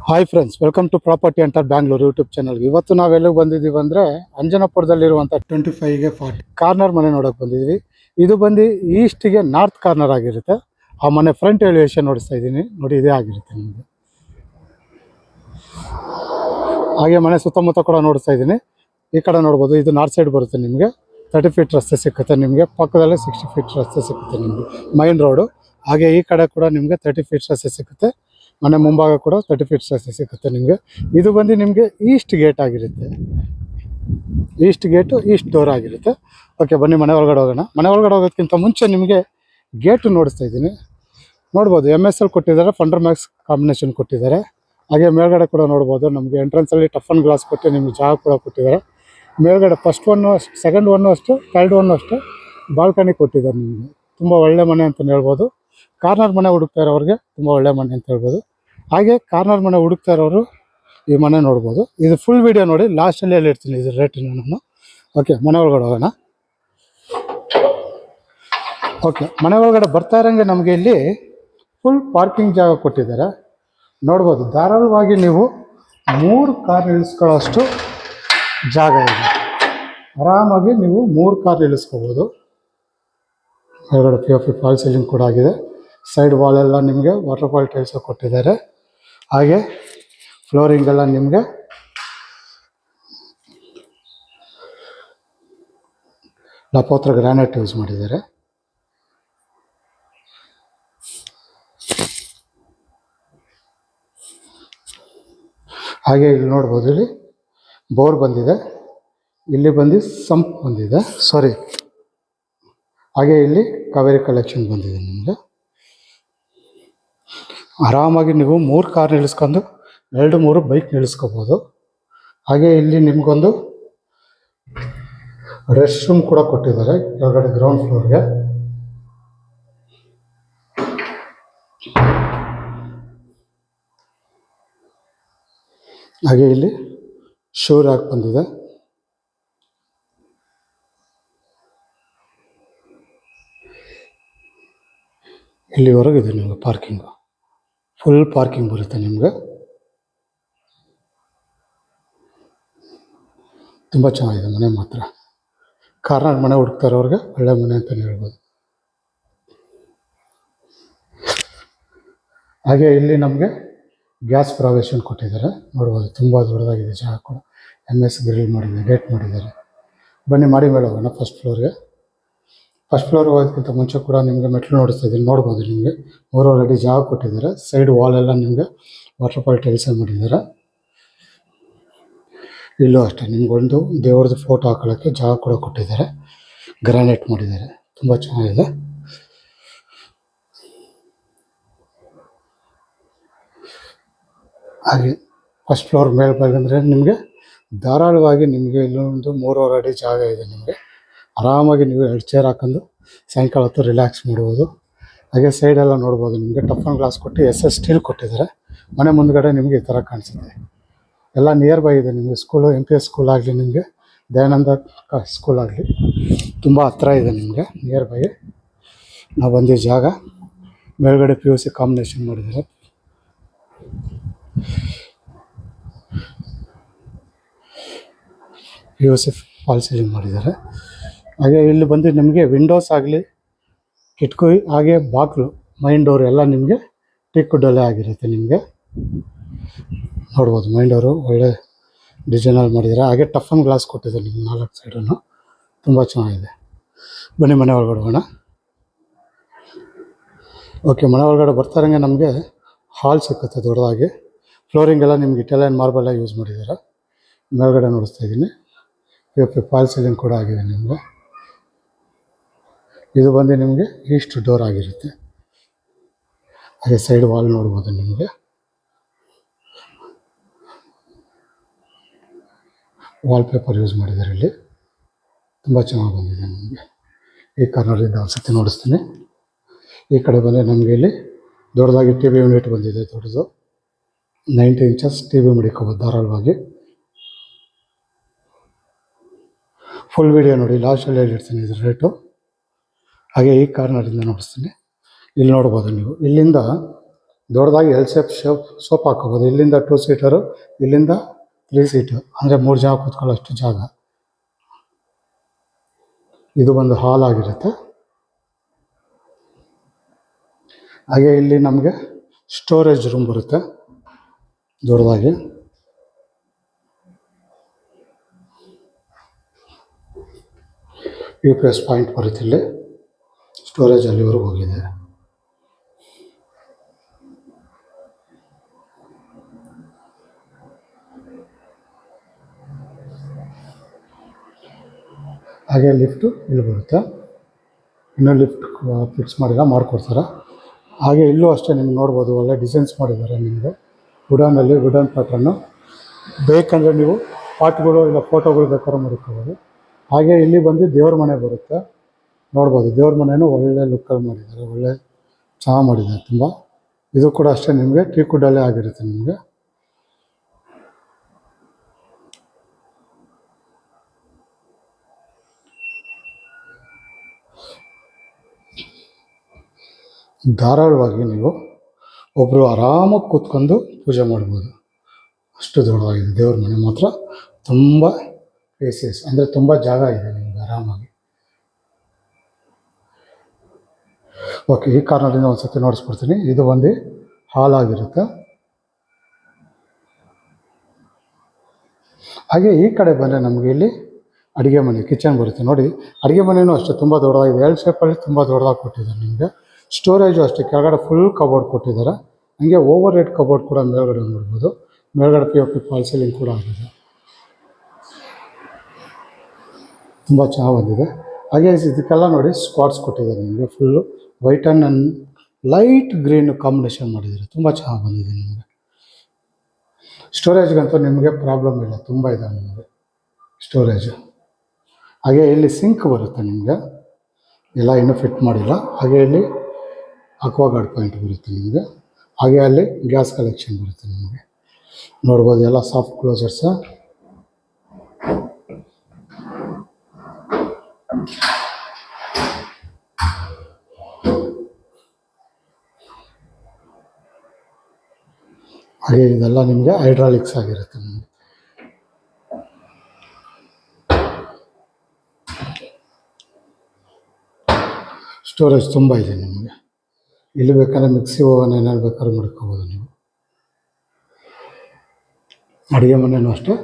Hi friends, welcome to property under Bangalore YouTube ಚಾನಲ್ಗೆ. ಇವತ್ತು ನಾವೆಲ್ಲಿಗೆ ಬಂದಿದ್ದೀವಿ ಅಂದರೆ ಅಂಜನಾಪುರದಲ್ಲಿರುವಂಥ 25ಗೆ 40 ಕಾರ್ನರ್ ಮನೆ ನೋಡೋಕೆ ಬಂದಿದ್ದೀವಿ. ಇದು ಬಂದು ಈಸ್ಟಿಗೆ ನಾರ್ತ್ ಕಾರ್ನರ್ ಆಗಿರುತ್ತೆ. ಆ ಮನೆ ಫ್ರಂಟ್ ಎಲಿವೇಶನ್ ನೋಡಿಸ್ತಾ ಇದ್ದೀನಿ ನೋಡಿ, ಇದೇ ಆಗಿರುತ್ತೆ ನಿಮಗೆ. ಹಾಗೆ ಮನೆ ಸುತ್ತಮುತ್ತ ಕೂಡ ನೋಡಿಸ್ತಾ ಇದ್ದೀನಿ. ಈ ಕಡೆ ನೋಡ್ಬೋದು, ಇದು ನಾರ್ತ್ ಸೈಡ್ ಬರುತ್ತೆ. ನಿಮಗೆ 30 ಫೀಟ್ ರಸ್ತೆ ಸಿಕ್ಕುತ್ತೆ. ನಿಮಗೆ ಪಕ್ಕದಲ್ಲೇ 60 ಫೀಟ್ ರಸ್ತೆ ಸಿಕ್ಕುತ್ತೆ ನಿಮಗೆ, ಮೈನ್ ರೋಡು. ಹಾಗೆ ಈ ಕಡೆ ಕೂಡ ನಿಮಗೆ 30 ಫೀಟ್ ರಸ್ತೆ ಸಿಕ್ಕುತ್ತೆ. ಮನೆ ಮುಂಭಾಗ ಕೂಡ 30 ಫೀಟ್ ರಸ್ತೆ ಸಿಕ್ಕುತ್ತೆ ನಿಮಗೆ. ಇದು ಬಂದು ನಿಮಗೆ ಈಸ್ಟ್ ಗೇಟ್ ಆಗಿರುತ್ತೆ. ಈಸ್ಟ್ ಗೇಟು, ಈಸ್ಟ್ ಡೋರ್ ಆಗಿರುತ್ತೆ. ಓಕೆ, ಬನ್ನಿ ಮನೆ ಒಳಗಡೆ ಹೋಗೋಣ. ಮನೆ ಒಳಗಡೆ ಹೋಗೋದಕ್ಕಿಂತ ಮುಂಚೆ ನಿಮಗೆ ಗೇಟು ನೋಡಿಸ್ತಾ ಇದ್ದೀನಿ. ನೋಡ್ಬೋದು, MSL ಕೊಟ್ಟಿದ್ದಾರೆ, ಫಂಡರ್ ಮ್ಯಾಕ್ಸ್ ಕಾಂಬಿನೇಷನ್ ಕೊಟ್ಟಿದ್ದಾರೆ. ಹಾಗೆ ಮೇಲ್ಗಡೆ ಕೂಡ ನೋಡ್ಬೋದು, ನಮಗೆ ಎಂಟ್ರೆನ್ಸಲ್ಲಿ ಟಫನ್ ಗ್ಲಾಸ್ ಕೊಟ್ಟು ನಿಮಗೆ ಜಾಗ ಕೂಡ ಕೊಟ್ಟಿದ್ದಾರೆ. ಮೇಲ್ಗಡೆ ಫಸ್ಟ್ ಒನ್ನು ಅಷ್ಟು, ಸೆಕೆಂಡ್ ಒನ್ನು ಅಷ್ಟು, ಥರ್ಡ್ ಒನ್ನು ಅಷ್ಟು ಬಾಲ್ಕನಿ ಕೊಟ್ಟಿದ್ದಾರೆ ನಿಮಗೆ. ತುಂಬ ಒಳ್ಳೆ ಮನೆ ಅಂತಲೇ ಹೇಳ್ಬೋದು. ಕಾರ್ನರ್ ಮನೆ ಹುಡುಕ್ತಾ ಇರೋರಿಗೆ ತುಂಬ ಒಳ್ಳೆ ಮನೆ ಅಂತ ಹೇಳ್ಬೋದು. ಹಾಗೆ ಕಾರ್ನರ್ ಮನೆ ಹುಡುಕ್ತಾ ಇರೋರು ಈ ಮನೆ ನೋಡ್ಬೋದು. ಇದು ಫುಲ್ ವಿಡಿಯೋ ನೋಡಿ, ಲಾಸ್ಟಲ್ಲಿ ಹೇಳಿರ್ತೀನಿ ಇದ್ರ ರೇಟನ್ನು ನಾನು. ಓಕೆ, ಮನೆ ಒಳಗಡೆ ಹೋಗೋಣ. ಓಕೆ, ಮನೆ ಒಳಗಡೆ ಬರ್ತಾ ಇರೋಂಗೆ ನಮಗೆ ಇಲ್ಲಿ ಫುಲ್ ಪಾರ್ಕಿಂಗ್ ಜಾಗ ಕೊಟ್ಟಿದ್ದಾರೆ. ನೋಡ್ಬೋದು, ಧಾರಾಳವಾಗಿ ನೀವು 3 ಕಾರ್ ಇಳಿಸ್ಕೊಳ್ಳೋಷ್ಟು ಜಾಗ ಇದೆ. ಆರಾಮಾಗಿ ನೀವು 3 ಕಾರ್ ಇಳಿಸ್ಕೋಬೋದು. ಹೊರಗಡೆ POP ಫಾಲ್ ಸೀಲಿಂಗ್ ಕೂಡ ಆಗಿದೆ. ಸೈಡ್ ವಾಲೆಲ್ಲ ನಿಮಗೆ ವಾಟರ್ ಫಾಲ್ ಟೈಲ್ಸ್ ಕೊಟ್ಟಿದ್ದಾರೆ. ಹಾಗೆ ಫ್ಲೋರಿಂಗ್ ಎಲ್ಲ ನಿಮಗೆ ಲಪೋತ್ರ ಗ್ರಾನೈಟ್ ಯೂಸ್ ಮಾಡಿದ್ದಾರೆ. ಹಾಗೆ ಇಲ್ಲಿ ನೋಡ್ಬೋದು, ಇಲ್ಲಿ ಬೋರ್ ಬಂದಿದೆ, ಇಲ್ಲಿ ಬಂದು ಸಂಪ್ ಬಂದಿದೆ, ಸಾರಿ. ಹಾಗೆ ಇಲ್ಲಿ ಕಾವೇರಿ ಕಲೆಕ್ಷನ್ ಬಂದಿದೆ ನಿಮಗೆ. ಆರಾಮಾಗಿ ನೀವು 3 ಕಾರ್ ನಿಲ್ಲಿಸ್ಕೊಂಡು 2-3 ಬೈಕ್ ನಿಲ್ಲಿಸ್ಕೋಬೋದು. ಹಾಗೆ ಇಲ್ಲಿ ನಿಮಗೊಂದು ರೆಸ್ಟ್ ರೂಮ್ ಕೂಡ ಕೊಟ್ಟಿದ್ದಾರೆ ಕೆಳಗಡೆ ಗ್ರೌಂಡ್ ಫ್ಲೋರ್ಗೆ. ಹಾಗೆ ಇಲ್ಲಿ ಶೂ ರ್ಯಾಕ್ ಬಂದಿದೆ. ಇಲ್ಲಿವರೆಗಿದೆ ನಿಮಗೆ ಪಾರ್ಕಿಂಗು, ಫುಲ್ ಪಾರ್ಕಿಂಗ್ ಬರುತ್ತೆ ನಿಮಗೆ. ತುಂಬ ಚೆನ್ನಾಗಿದೆ ಮನೆ ಮಾತ್ರ. ಕಾರ್ನರ್ ಮನೆ ಹುಡುಕ್ತಾ ಇರೋರಿಗೆ ಒಳ್ಳೆ ಮನೆ ಅಂತಲೇ ಹೇಳ್ಬೋದು. ಹಾಗೆ ಇಲ್ಲಿ ನಮಗೆ ಗ್ಯಾಸ್ ಪ್ರಾವಿಷನ್ ಕೊಟ್ಟಿದ್ದಾರೆ. ನೋಡ್ಬೋದು, ತುಂಬ ದೊಡ್ಡದಾಗಿದೆ ಜಾಗ ಕೂಡ. MS ಗ್ರಿಲ್ ಮಾಡಿದ್ದಾರೆ, ಗೇಟ್ ಮಾಡಿದ್ದಾರೆ. ಬನ್ನಿ ಮಾಡಿ ಮೇಲೆ ಹೋಗೋಣ ಫಸ್ಟ್ ಫ್ಲೋರ್ಗೆ. ಫಸ್ಟ್ ಫ್ಲೋರ್ ಹೋಗೋದಕ್ಕಿಂತ ಮುಂಚೆ ಕೂಡ ನಿಮಗೆ ಮೆಟ್ಲು ನೋಡಿಸ್ತಾ ಇದ್ದೀನಿ. ನೋಡ್ಬೋದು, ನಿಮಗೆ 3 ಅಡಿ ಜಾಗ ಕೊಟ್ಟಿದ್ದಾರೆ. ಸೈಡ್ ವಾಲೆಲ್ಲ ನಿಮಗೆ ವಾಟರ್ ಫಾಲ್ ಟೈಲ್ಸ್ ಮಾಡಿದ್ದಾರೆ. ಇಲ್ಲೂ ಅಷ್ಟೇ ನಿಮಗೊಂದು ದೇವ್ರದ್ದು ಫೋಟೋ ಹಾಕೊಳ್ಳೋಕ್ಕೆ ಜಾಗ ಕೂಡ ಕೊಟ್ಟಿದ್ದಾರೆ, ಗ್ರಾನೈಟ್ ಮಾಡಿದ್ದಾರೆ. ತುಂಬ ಚೆನ್ನಾಗಿದೆ. ಹಾಗೆ ಫಸ್ಟ್ ಫ್ಲೋರ್ ಮೇಲೆ ಬಂದರೆ ನಿಮಗೆ ಧಾರಾಳವಾಗಿ ನಿಮಗೆ ಇಲ್ಲೊಂದು 3.5 ಅಡಿ ಜಾಗ ಇದೆ. ನಿಮಗೆ ಆರಾಮಾಗಿ ನೀವು 2 ಚೇರ್ ಹಾಕೊಂಡು ಸಾಯಂಕಾಲ ಹೊತ್ತು ರಿಲ್ಯಾಕ್ಸ್ ಮಾಡ್ಬೋದು. ಹಾಗೆ ಸೈಡೆಲ್ಲ ನೋಡ್ಬೋದು, ನಿಮಗೆ ಟಫನ್ ಗ್ಲಾಸ್ ಕೊಟ್ಟು SS ಸ್ಟೀಲ್ ಕೊಟ್ಟಿದ್ದಾರೆ. ಮನೆ ಮುಂದ್ಗಡೆ ನಿಮಗೆ ಈ ಥರ ಕಾಣಿಸುತ್ತೆ. ಎಲ್ಲ ನಿಯರ್ ಬೈ ಇದೆ ನಿಮಗೆ. ಸ್ಕೂಲು, MPS ಸ್ಕೂಲ್ ಆಗಲಿ, ನಿಮಗೆ ದಯಾನಂದ ಸ್ಕೂಲ್ ಆಗಲಿ ತುಂಬ ಹತ್ತಿರ ಇದೆ ನಿಮಗೆ, ನಿಯರ್ ಬೈ. ನಾವು ಬಂದಿದ್ದ ಜಾಗ ಮೇಲ್ಗಡೆ POC ಕಾಂಬಿನೇಷನ್ ಮಾಡಿದ್ದಾರೆ. POC ಫಾಲ್ ಸೀಲಿಂಗ್ ಮಾಡಿದ್ದಾರೆ. ಹಾಗೆ ಇಲ್ಲಿ ಬಂದು ನಿಮಗೆ ವಿಂಡೋಸ್ ಆಗಲಿ, ಕಿಟಕಿ, ಹಾಗೆ ಬಾಗಿಲು, ಮೈನ್ ಡೋರ್ ಎಲ್ಲ ನಿಮಗೆ ಟೀಕ್ ವುಡ್ಡಲ್ಲೇ ಆಗಿರುತ್ತೆ. ನಿಮಗೆ ನೋಡ್ಬೋದು, ಮೈನ್ ಡೋರು ಒಳ್ಳೆ ಡಿಸೈನಲ್ಲಿ ಮಾಡಿದ್ದಾರೆ. ಹಾಗೆ ಟಫನ್ ಗ್ಲಾಸ್ ಕೊಟ್ಟಿದ್ದಾರೆ ನಿಮ್ಗೆ 4 ಸೈಡನ್ನು. ತುಂಬ ಚೆನ್ನಾಗಿದೆ. ಬನ್ನಿ ಮನೆ ಒಳಗಡೆ ಹೋಗೋಣ. ಓಕೆ, ಮನೆ ಒಳಗಡೆ ಬರ್ತಾರಂಗೆ ನಮಗೆ ಹಾಲ್ ಸಿಕ್ಕುತ್ತೆ ದೊಡ್ಡದಾಗಿ. ಫ್ಲೋರಿಂಗ್ ಎಲ್ಲ ನಿಮ್ಗೆ ಇಟಾಲಿಯನ್ ಮಾರ್ಬಲ್ ಯೂಸ್ ಮಾಡಿದ್ದಾರೆ. ಮೇಲ್ಗಡೆ ನೋಡಿಸ್ತಾ ಇದ್ದೀನಿ, POP ಫಾಲ್ ಸೀಲಿಂಗ್ ಕೂಡ ಆಗಿದೆ ನಿಮಗೆ. ಇದು ಬಂದು ನಿಮಗೆ ಈಸ್ಟ್ ಡೋರ್ ಆಗಿರುತ್ತೆ. ಹಾಗೆ ಸೈಡ್ ವಾಲ್ ನೋಡ್ಬೋದು, ನಿಮಗೆ ವಾಲ್ಪೇಪರ್ ಯೂಸ್ ಮಾಡಿದ್ದಾರೆ. ಇಲ್ಲಿ ತುಂಬ ಚೆನ್ನಾಗಿ ಬಂದಿದೆ ನಿಮಗೆ. ಈ ಕಾರ್ನರಿಂದ ಒಂದ್ಸತಿ ನೋಡಿಸ್ತೀನಿ. ಈ ಕಡೆ ಬಂದರೆ ನಮಗೆ ಇಲ್ಲಿ ದೊಡ್ಡದಾಗಿ TV ಯೂನಿಟ್ ಬಂದಿದೆ. ದೊಡ್ಡದು 90 ಇಂಚಸ್ TV ಮಡಿಕೋಬೋದು ಧಾರಾಳವಾಗಿ. ಫುಲ್ ವಿಡಿಯೋ ನೋಡಿ, ಲಾಸ್ಟಲ್ಲಿ ಹೇಳಿರ್ತೀನಿ ಇದ್ರ ರೇಟು. ಹಾಗೆ ಈ ಕಾರ್ನರಿಂದ ನೋಡಿಸ್ತೀನಿ. ಇಲ್ಲಿ ನೋಡ್ಬೋದು ನೀವು, ಇಲ್ಲಿಂದ ದೊಡ್ಡದಾಗಿ ಎಲ್ ಶೇಪ್ ಸೋಫಾ ಹಾಕೋಬೋದು. ಇಲ್ಲಿಂದ 2 ಸೀಟರು, ಇಲ್ಲಿಂದ 3 ಸೀಟು, ಅಂದರೆ 3 ಜನ ಕೂತ್ಕೊಳ್ಳೋಷ್ಟು ಜಾಗ. ಇದು ಒಂದು ಹಾಲ್ ಆಗಿರುತ್ತೆ. ಹಾಗೆ ಇಲ್ಲಿ ನಮಗೆ ಸ್ಟೋರೇಜ್ ರೂಮ್ ಬರುತ್ತೆ ದೊಡ್ಡದಾಗಿ. UPS ಪಾಯಿಂಟ್ ಬರುತ್ತೆ ಇಲ್ಲಿ. ಸ್ಟೋರೇಜ್ ಅಲ್ಲಿವರೆಗೂ ಹೋಗಿದೆ. ಹಾಗೆ ಲಿಫ್ಟು ಇಲ್ಲಿ ಬರುತ್ತೆ. ಇನ್ನೂ ಲಿಫ್ಟ್ ಫಿಕ್ಸ್ ಮಾಡಿಕೊಡ್ತಾರೆ. ಹಾಗೆ ಇಲ್ಲೂ ಅಷ್ಟೇ ನಿಮ್ಗೆ ನೋಡ್ಬೋದು, ಒಳ್ಳೆ ಡಿಸೈನ್ಸ್ ಮಾಡಿದ್ದಾರೆ ನಿಮಗೆ ವುಡನಲ್ಲಿ, ವುಡನ್ ಪ್ಯಾಟ್ರನ್ನು. ಬೇಕಂದರೆ ನೀವು ಪಾಟ್ಗಳು ಇಲ್ಲ ಫೋಟೋಗಳು ಬೇಕಾದ್ರೂ ಮಾಡ್ಕೋಬೋದು. ಹಾಗೆ ಇಲ್ಲಿ ಬಂದು ದೇವ್ರ ಮನೆ ಬರುತ್ತೆ, ನೋಡ್ಬೋದು. ದೇವ್ರ ಮನೆಯೂ ಒಳ್ಳೆ ಲುಕ್ಕಲ್ಲಿ ಮಾಡಿದ್ದಾರೆ, ಒಳ್ಳೆ ಚೆನ್ನಾಗಿ ಮಾಡಿದ್ದಾರೆ ತುಂಬ. ಇದು ಕೂಡ ಅಷ್ಟೇ ನಿಮಗೆ ಟೀಕ್ ವುಡ್ಡಲ್ಲೇ ಆಗಿರುತ್ತೆ ನಿಮಗೆ. ಧಾರಾಳವಾಗಿ ನೀವು ಒಬ್ಬರು ಆರಾಮಾಗಿ ಕೂತ್ಕೊಂಡು ಪೂಜೆ ಮಾಡ್ಬೋದು, ಅಷ್ಟು ದೊಡ್ಡದಾಗಿದೆ. ದೇವ್ರ ಮನೆ ಮಾತ್ರ ತುಂಬ ಸ್ಪೇಸಿಯಸ್, ಅಂದರೆ ತುಂಬ ಜಾಗ ಇದೆ ನಿಮ್ಗೆ ಆರಾಮಾಗಿ. ಓಕೆ, ಈ ಕಾರ್ನರಿಂದ ಒಂದು ಸತಿ ನೋಡಿಸ್ಕೊಡ್ತೀನಿ. ಇದು ಒಂದು ಹಾಲ್ ಆಗಿರುತ್ತೆ. ಹಾಗೆ ಈ ಕಡೆ ಬಂದರೆ ನಮಗೆ ಇಲ್ಲಿ ಅಡುಗೆ ಮನೆ, ಕಿಚನ್ ಬರುತ್ತೆ ನೋಡಿ. ಅಡುಗೆ ಮನೆಯೂ ಅಷ್ಟೇ ತುಂಬ ದೊಡ್ಡದಾಗಿದೆ, ಎಲ್ ಶೇಪಲ್ಲಿ ತುಂಬ ದೊಡ್ಡದಾಗಿ ಕೊಟ್ಟಿದ್ದಾರೆ ನಿಮಗೆ. ಸ್ಟೋರೇಜು ಅಷ್ಟೇ, ಕೆಳಗಡೆ ಫುಲ್ ಕಬೋರ್ಡ್ ಕೊಟ್ಟಿದ್ದಾರೆ. ಹಂಗೆ ಓವರ್ ಹೆಡ್ ಕಬೋರ್ಡ್ ಕೂಡ ಮೇಲ್ಗಡೆ ನೋಡ್ಬೋದು. ಮೇಲ್ಗಡೆ POP ಫಾಲ್ ಸೀಲಿಂಗ್ ಕೂಡ ಆಗಿದೆ, ತುಂಬ ಚೆನ್ನಾಗಿ ಬಂದಿದೆ. ಹಾಗೆ ಇದಕ್ಕೆಲ್ಲ ನೋಡಿ ಸ್ಕ್ವಾಟ್ಸ್ ಕೊಟ್ಟಿದ್ದಾರೆ ನಿಮಗೆ. Full white and light green combination ಮಾಡಿದ್ದಾರೆ, ತುಂಬ ಚೆನ್ನಾಗಿ ಬಂದಿದೆ ನಿಮಗೆ. ಸ್ಟೋರೇಜ್ಗಂತೂ ನಿಮಗೆ ಪ್ರಾಬ್ಲಮ್ ಇಲ್ಲ, ತುಂಬ ಇದೆ ನಿಮಗೆ ಸ್ಟೋರೇಜು. ಹಾಗೆ ಇಲ್ಲಿ ಸಿಂಕ್ ಬರುತ್ತೆ ನಿಮಗೆ, ಎಲ್ಲ ಇನ್ನೂ ಫಿಟ್ ಮಾಡಿಲ್ಲ. ಹಾಗೆ ಇಲ್ಲಿ ಅಕ್ವಾಗಾರ್ಡ್ ಪಾಯಿಂಟ್ ಬರುತ್ತೆ ನಿಮಗೆ. ಹಾಗೆ ಅಲ್ಲಿ ಗ್ಯಾಸ್ ಕಲೆಕ್ಷನ್ ಬರುತ್ತೆ ನಿಮಗೆ, ನೋಡ್ಬೋದು. ಎಲ್ಲ ಸಾಫ್ಟ್ ಕ್ಲೋಸರ್ಸ. ಹಾಗೆ ಇದೆಲ್ಲ ನಿಮಗೆ ಹೈಡ್ರಾಲಿಕ್ಸ್ ಆಗಿರುತ್ತೆ ನಿಮಗೆ. ಸ್ಟೋರೇಜ್ ತುಂಬ ಇದೆ ನಿಮಗೆ. ಇಲ್ಲಿ ಬೇಕಾದ್ರೆ ಮಿಕ್ಸಿ ಓವನ್ ಏನಾದ್ರು ಬೇಕಾದ್ರೂ ಮಾಡ್ಕೋಬೋದು ನೀವು. ಅಡುಗೆ ಮನೆಯೂ ಅಷ್ಟೇ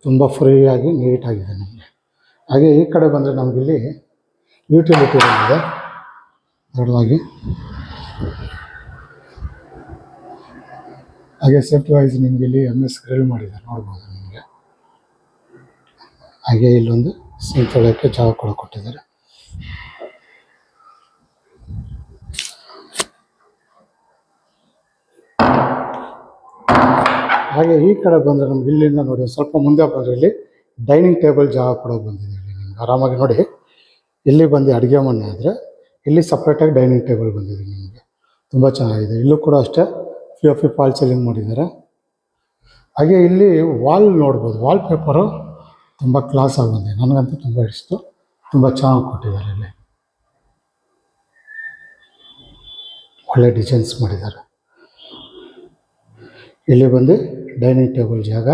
ತುಂಬ ಫ್ರೀಯಾಗಿ ನೀಟಾಗಿದೆ ನಿಮಗೆ. ಹಾಗೆ ಈ ಕಡೆ ಬಂದರೆ ನಮಗಿಲ್ಲಿ ಯುಟಿಲಿಟಿ ರೂಮ್ ಇದೆ ದೊಡ್ಡದಾಗಿ. ಹಾಗೆ ಸೇಫ್ಟಿ ವೈಸ್ ನಿಮಗೆ ಇಲ್ಲಿ MS ಗ್ರಿಲ್ ಮಾಡಿದ್ದಾರೆ, ನೋಡ್ಬೋದು ನಿಮಗೆ. ಹಾಗೆ ಇಲ್ಲೊಂದು ಸಿಂಕ್ ತೊಳೆಯೋಕ್ಕೆ ಜಾಗ ಕೂಡ ಕೊಟ್ಟಿದ್ದಾರೆ. ಹಾಗೆ ಈ ಕಡೆ ಬಂದರೆ ನಮ್ಗೆ ಇಲ್ಲಿಂದ ನೋಡಿ ಸ್ವಲ್ಪ ಮುಂದೆ ಬಂದರೆ ಇಲ್ಲಿ ಡೈನಿಂಗ್ ಟೇಬಲ್ ಜಾಗ ಕೂಡ ಬಂದಿದೆ ಇಲ್ಲಿ ನಿಮ್ಗೆ ಆರಾಮಾಗಿ ನೋಡಿ. ಇಲ್ಲಿ ಬಂದು ಅಡುಗೆ ಮನೆ ಆದರೆ ಇಲ್ಲಿ ಸಪ್ರೇಟಾಗಿ ಡೈನಿಂಗ್ ಟೇಬಲ್ ಬಂದಿದೆ ನಿಮಗೆ, ತುಂಬ ಚೆನ್ನಾಗಿದೆ. ಇಲ್ಲೂ ಕೂಡ ಅಷ್ಟೇ POP ಫಾಲ್ ಸೀಲಿಂಗ್ ಮಾಡಿದ್ದಾರೆ. ಹಾಗೆ ಇಲ್ಲಿ ವಾಲ್ ನೋಡ್ಬೋದು, ವಾಲ್ ಪೇಪರು ತುಂಬ ಕ್ಲಾಸಾಗಿ ಬಂದಿದೆ, ನನಗಂತೂ ತುಂಬ ಇಷ್ಟ, ತುಂಬ ಚೆನ್ನಾಗಿ ಕೊಟ್ಟಿದ್ದಾರೆ. ಇಲ್ಲಿ ಒಳ್ಳೆ ಡಿಸೈನ್ಸ್ ಮಾಡಿದ್ದಾರೆ. ಇಲ್ಲಿ ಬಂದು ಡೈನಿಂಗ್ ಟೇಬಲ್ ಜಾಗ.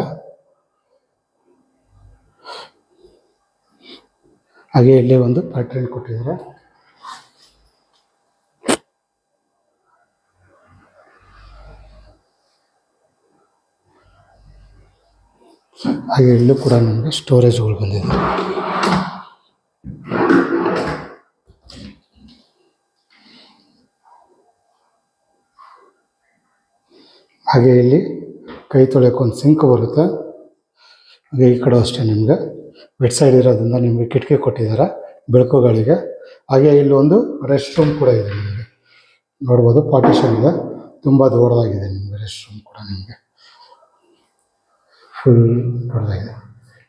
ಹಾಗೆ ಇಲ್ಲಿ ಒಂದು ಪ್ಯಾಟ್ರನ್ ಕೊಟ್ಟಿದ್ದಾರೆ. ಹಾಗೆ ಇಲ್ಲೂ ಕೂಡ ನಮಗೆ ಸ್ಟೋರೇಜ್ಗಳು ಬಂದಿದೆ. ಹಾಗೆ ಇಲ್ಲಿ ಕೈ ತೊಳೆಯೋಕೆ ಒಂದು ಸಿಂಕ್ ಬರುತ್ತೆ. ಹಾಗೆ ಈ ಕಡೆ ಅಷ್ಟೇ ನಿಮಗೆ ಬೆಡ್ ಸೈಡ್ ಇರೋದ್ರಿಂದ ನಿಮಗೆ ಕಿಟಕಿ ಕೊಟ್ಟಿದ್ದಾರೆ ಬೆಳಕುಗಳಿಗೆ. ಹಾಗೆ ಇಲ್ಲೊಂದು ರೆಸ್ಟ್ ರೂಮ್ ಕೂಡ ಇದೆ ನಿಮಗೆ, ನೋಡ್ಬೋದು. ಪಾರ್ಟಿಷನ್ ಇದೆ, ತುಂಬ ದೊಡ್ಡದಾಗಿದೆ ನಿಮಗೆ ರೆಸ್ಟ್ ರೂಮ್ ಕೂಡ ನಿಮಗೆ ಫುಲ್ ದೊಡ್ಡದಾಗಿದೆ.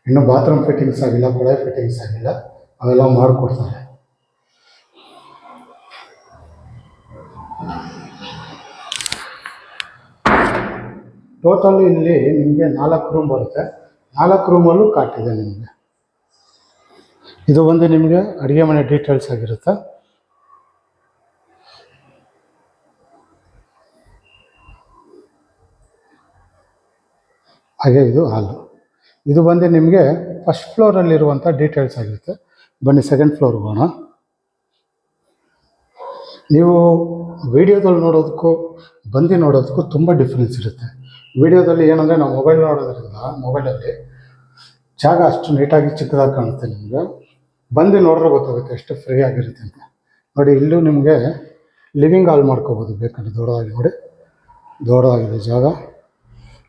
ಇನ್ನು ಬಾತ್ರೂಮ್ ಫಿಟ್ಟಿಂಗ್ಸ್ ಆಗಿಲ್ಲ, ಕೊಳೆ ಫಿಟ್ಟಿಂಗ್ಸ್ ಆಗಿಲ್ಲ, ಅವೆಲ್ಲ ಮಾಡಿಕೊಡ್ತಾರೆ. ಟೋಟಲ್ ಇಲ್ಲಿ ನಿಮಗೆ 4 ರೂಮ್ ಬರುತ್ತೆ. 4 ರೂಮಲ್ಲೂ ಕಾಟಿದೆ ನಿಮಗೆ. ಇದು ಒಂದು ನಿಮಗೆ ಅಡುಗೆ ಮನೆ ಡೀಟೇಲ್ಸ್ ಆಗಿರುತ್ತೆ. ಹಾಗೆ ಇದು ಹಾಲು. ಇದು ಬಂದು ನಿಮಗೆ ಫಸ್ಟ್ ಫ್ಲೋರಲ್ಲಿರುವಂಥ ಡೀಟೇಲ್ಸ್ ಆಗಿರುತ್ತೆ. ಬನ್ನಿ ಸೆಕೆಂಡ್ ಫ್ಲೋರ್ಗೆ ಹೋಗೋಣ. ನೀವು ವಿಡಿಯೋದಲ್ಲಿ ನೋಡೋದಕ್ಕೂ ಬಂದು ನೋಡೋದಕ್ಕೂ ತುಂಬ ಡಿಫ್ರೆನ್ಸ್ ಇರುತ್ತೆ. ವಿಡಿಯೋದಲ್ಲಿ ಏನಂದರೆ ನಾವು ಮೊಬೈಲ್ ನೋಡೋದ್ರಿಂದ ಮೊಬೈಲಲ್ಲಿ ಜಾಗ ಅಷ್ಟು ನೀಟಾಗಿ ಚಿಕ್ಕದಾಗಿ ಕಾಣುತ್ತೆ. ನಿಮಗೆ ಬಂದು ನೋಡಿದ್ರೆ ಗೊತ್ತಾಗುತ್ತೆ ಎಷ್ಟು ಫ್ರೀ ಆಗಿರುತ್ತೆ ಅಂತ. ನೋಡಿ, ಇಲ್ಲೂ ನಿಮಗೆ ಲಿವಿಂಗ್ ಹಾಲ್ ಮಾಡ್ಕೋಬೋದು ಬೇಕಂದ್ರೆ ದೊಡ್ಡದಾಗಿ. ನೋಡಿ, ದೊಡ್ಡದಾಗಿದೆ ಜಾಗ.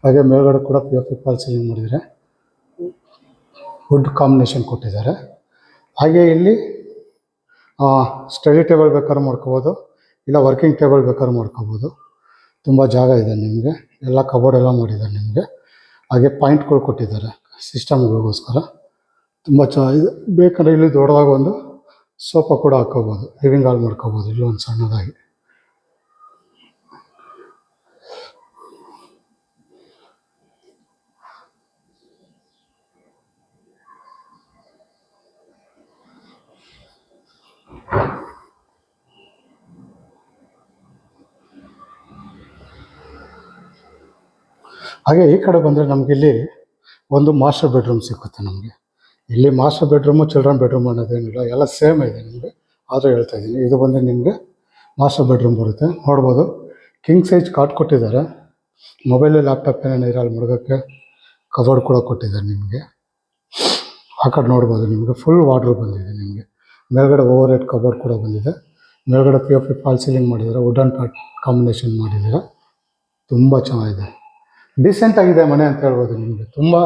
ಹಾಗೆ ಮೇಲ್ಗಡೆ ಕೂಡ POP ಫಾಲ್ ಸೀಲಿಂಗ್ ಮಾಡಿದರೆ ವುಡ್ ಕಾಂಬಿನೇಷನ್ ಕೊಟ್ಟಿದ್ದಾರೆ. ಹಾಗೆ ಇಲ್ಲಿ ಸ್ಟಡಿ ಟೇಬಲ್ ಬೇಕಾದ್ರೂ ಮಾಡ್ಕೋಬೋದು, ಇಲ್ಲ ವರ್ಕಿಂಗ್ ಟೇಬಲ್ ಬೇಕಾದ್ರೂ ಮಾಡ್ಕೋಬೋದು. ತುಂಬ ಜಾಗ ಇದೆ ನಿಮಗೆ. ಎಲ್ಲ ಕಬೋರ್ಡ್ ಎಲ್ಲ ಮಾಡಿದ್ದಾರೆ ನಿಮಗೆ. ಹಾಗೆ ಪಾಯಿಂಟ್ಗಳು ಕೊಟ್ಟಿದ್ದಾರೆ ಸಿಸ್ಟಮ್ಗಳಿಗೋಸ್ಕರ. ತುಂಬ ಚೆನ್ನಾಗಿದೆ. ಬೇಕಂದರೆ ಇಲ್ಲಿ ದೊಡ್ಡದಾಗಿ ಒಂದು ಸೋಫಾ ಕೂಡ ಹಾಕ್ಕೋಬೋದು, ಲಿವಿಂಗ್ ಹಾಲ್ ಮಾಡ್ಕೋಬೋದು ಇಲ್ಲೂ ಒಂದು ಸಣ್ಣದಾಗಿ. ಹಾಗೆ ಈ ಕಡೆ ಬಂದರೆ ನಮಗೆ ಇಲ್ಲಿ ಒಂದು ಮಾಸ್ಟರ್ ಬೆಡ್ರೂಮ್ ಸಿಕ್ಕುತ್ತೆ ನಮಗೆ. ಇಲ್ಲಿ ಮಾಸ್ಟರ್ ಬೆಡ್ರೂಮು ಚಿಲ್ಡ್ರನ್ ಬೆಡ್ರೂಮ್ ಅನ್ನೋದೇನಿಲ್ಲ, ಎಲ್ಲ ಸೇಮ್ ಇದೆ ನಿಮಗೆ. ಆದರೂ ಹೇಳ್ತಾ ಇದ್ದೀನಿ, ಇದು ಬಂದು ನಿಮಗೆ ಮಾಸ್ಟರ್ ಬೆಡ್ರೂಮ್ ಬರುತ್ತೆ. ನೋಡ್ಬೋದು, ಕಿಂಗ್ ಸೈಜ್ ಕಾಟ್ ಕೊಟ್ಟಿದ್ದಾರೆ. ಮೊಬೈಲು ಲ್ಯಾಪ್ಟಾಪ್ ಏನೇನು ಇರಲ್ಲ ಮಡಗೋಕ್ಕೆ ಕಬೋರ್ಡ್ ಕೂಡ ಕೊಟ್ಟಿದ್ದಾರೆ ನಿಮಗೆ. ಆ ಕಡೆ ನೋಡ್ಬೋದು, ನಿಮಗೆ ಫುಲ್ ವಾರ್ಡ್ರೋಬ್ ಬಂದಿದೆ ನಿಮಗೆ. ಮೇಲ್ಗಡೆ ಓವರ್ ಹೆಡ್ ಕಬೋರ್ಡ್ ಕೂಡ ಬಂದಿದೆ. ಮೇಲ್ಗಡೆ POP ಫಾಲ್ ಸೀಲಿಂಗ್ ಮಾಡಿದ್ದಾರೆ, ವುಡನ್ ಕಾಂಬಿನೇಷನ್ ಮಾಡಿದ್ದಾರೆ. ತುಂಬ ಚೆನ್ನಾಗಿದೆ, ಡೀಸೆಂಟ್ ಆಗಿದೆ ಮನೆ ಅಂತ ಹೇಳ್ಬೋದು ನಿಮಗೆ. ತುಂಬ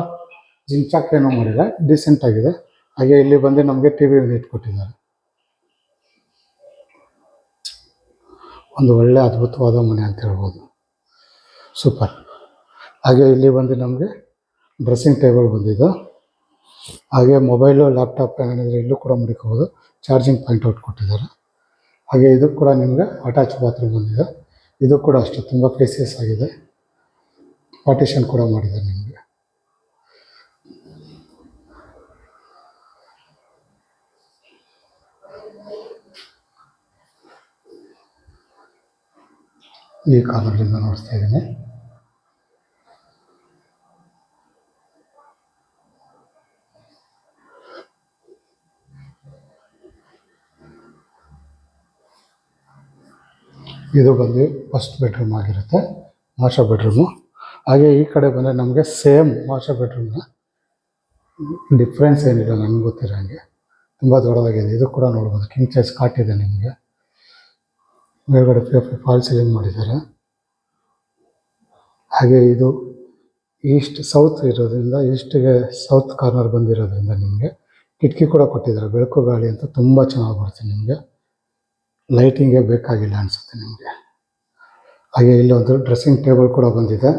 ಜಿಂಚಾಕೇನೋ ಮಾಡಿಲ್ಲ, ಡೀಸೆಂಟ್ ಆಗಿದೆ. ಹಾಗೆ ಇಲ್ಲಿ ಬಂದು ನಮಗೆ TV ಯೂನಿಟ್ ಕೊಟ್ಟಿದ್ದಾರೆ. ಒಂದು ಒಳ್ಳೆ ಅದ್ಭುತವಾದ ಮನೆ ಅಂತ ಹೇಳ್ಬೋದು, ಸೂಪರ್. ಹಾಗೆ ಇಲ್ಲಿ ಬಂದು ನಮಗೆ ಡ್ರೆಸ್ಸಿಂಗ್ ಟೇಬಲ್ ಬಂದಿದ್ದು. ಹಾಗೆ ಮೊಬೈಲು ಲ್ಯಾಪ್ಟಾಪ್ ಏನಿದ್ರೆ ಇಲ್ಲೂ ಕೂಡ ಮಡಿಕೋಬೋದು. ಚಾರ್ಜಿಂಗ್ ಪಾಯಿಂಟ್ ಔಟ್ ಕೊಟ್ಟಿದ್ದಾರೆ. ಹಾಗೆ ಇದು ಕೂಡ ನಿಮಗೆ ಅಟ್ಯಾಚ್ ಬಾತ್ರೂಮ್ ಬಂದಿದೆ. ಇದು ಕೂಡ ಅಷ್ಟೇ ತುಂಬ ಸ್ಪೇಸಿಯಸ್ ಆಗಿದೆ. ಪಾರ್ಟಿಷನ್ ಕೂಡ ಮಾಡಿದ್ದಾರೆ ನಿಮಗೆ. ಈ ಕಾರ್ನರ್ಲಿಂದ ನೋಡ್ತಾ ಇದ್ದೀನಿ. ಇದು ಬಂದು ಫಸ್ಟ್ ಬೆಡ್ರೂಮ್ ಆಗಿರುತ್ತೆ, ಮಾಸ್ಟರ್ ಬೆಡ್ರೂಮು. ಹಾಗೆ ಈ ಕಡೆ ಬಂದರೆ ನಮಗೆ ಸೇಮ್ ಮಾಸ್ಟರ್ ಬೆಡ್ರೂಮ್ನ ಡಿಫ್ರೆನ್ಸ್ ಏನಿಲ್ಲ ನನಗೆ ಗೊತ್ತಿರೋ ಹಾಗೆ. ತುಂಬ ದೊಡ್ಡದಾಗಿದೆ. ಇದು ಕೂಡ ನೋಡ್ಬೋದು, ಕಿಂಗ್ ಸೈಜ್ ಕಾಟ್ ಇದೆ ನಿಮಗೆ. ಮೇಲ್ಗಡೆ POP ಫಾಲ್ ಸೀಲಿಂಗ್ ಮಾಡಿದ್ದಾರೆ. ಹಾಗೆ ಇದು ಈಸ್ಟ್ ಸೌತ್ ಇರೋದ್ರಿಂದ, ಈಸ್ಟಿಗೆ ಸೌತ್ ಕಾರ್ನರ್ ಬಂದಿರೋದ್ರಿಂದ ನಿಮಗೆ ಕಿಟಕಿ ಕೂಡ ಕೊಟ್ಟಿದ್ದಾರೆ. ಬೆಳಕು ಗಾಳಿ ಅಂತ ತುಂಬ ಚೆನ್ನಾಗಿ ಬರುತ್ತೆ ನಿಮಗೆ. ಲೈಟಿಂಗೇ ಬೇಕಾಗಿಲ್ಲ ಅನಿಸುತ್ತೆ ನಿಮಗೆ. ಹಾಗೆ ಇಲ್ಲೊಂದು ಡ್ರೆಸ್ಸಿಂಗ್ ಟೇಬಲ್ ಕೂಡ ಬಂದಿದೆ.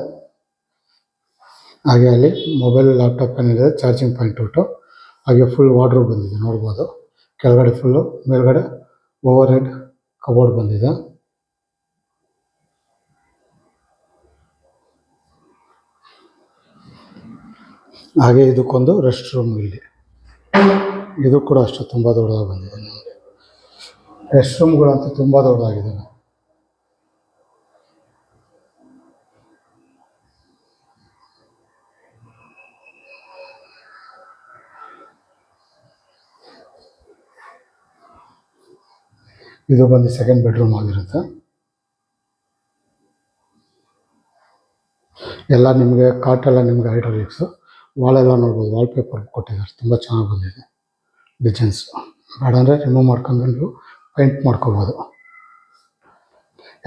ಹಾಗೆ ಅಲ್ಲಿ ಮೊಬೈಲ್ ಲ್ಯಾಪ್ಟಾಪ್ ಏನಿದೆ ಚಾರ್ಜಿಂಗ್ ಪಾಯಿಂಟ್ ಔಟು. ಹಾಗೆ ಫುಲ್ ವಾರ್ಡ್ರೋಬ್ ಬಂದಿದೆ ನೋಡ್ಬೋದು. ಕೆಳಗಡೆ ಫುಲ್ಲು, ಮೇಲ್ಗಡೆ ಓವರ್ ಹೆಡ್ ಕಬೋರ್ಡ್ ಬಂದಿದೆ. ಹಾಗೆ ಇದಕ್ಕೊಂದು ರೆಸ್ಟ್ ರೂಮ್ ಇಲ್ಲಿ. ಇದು ಕೂಡ ಅಷ್ಟು ತುಂಬ ದೊಡ್ಡದಾಗಿ ಬಂದಿದೆ ನಿಮಗೆ. ರೆಸ್ಟ್ ರೂಮ್ಗಳಂತೂ ತುಂಬ ದೊಡ್ಡದಾಗಿದೆ. ಇದು ಬಂದು ಸೆಕೆಂಡ್ ಬೆಡ್ರೂಮ್ ಆಗಿರುತ್ತೆ. ಎಲ್ಲ ನಿಮಗೆ ಕಾಟೆಲ್ಲ ನಿಮಗೆ ಹೈಡ್ರಾಲಿಕ್ಸು. ವಾಲೆಲ್ಲ ನೋಡ್ಬೋದು, ವಾಲ್ಪೇಪರ್ ಕೊಟ್ಟಿದ್ದಾರೆ, ತುಂಬ ಚೆನ್ನಾಗಿ ಬಂದಿದೆ ಡಿಸೈನ್ಸು. ಬೇಡ ಅಂದರೆ ರಿಮೂವ್ ಮಾಡ್ಕೊಂಡು ನೀವು ಪೇಂಟ್ ಮಾಡ್ಕೋಬೋದು.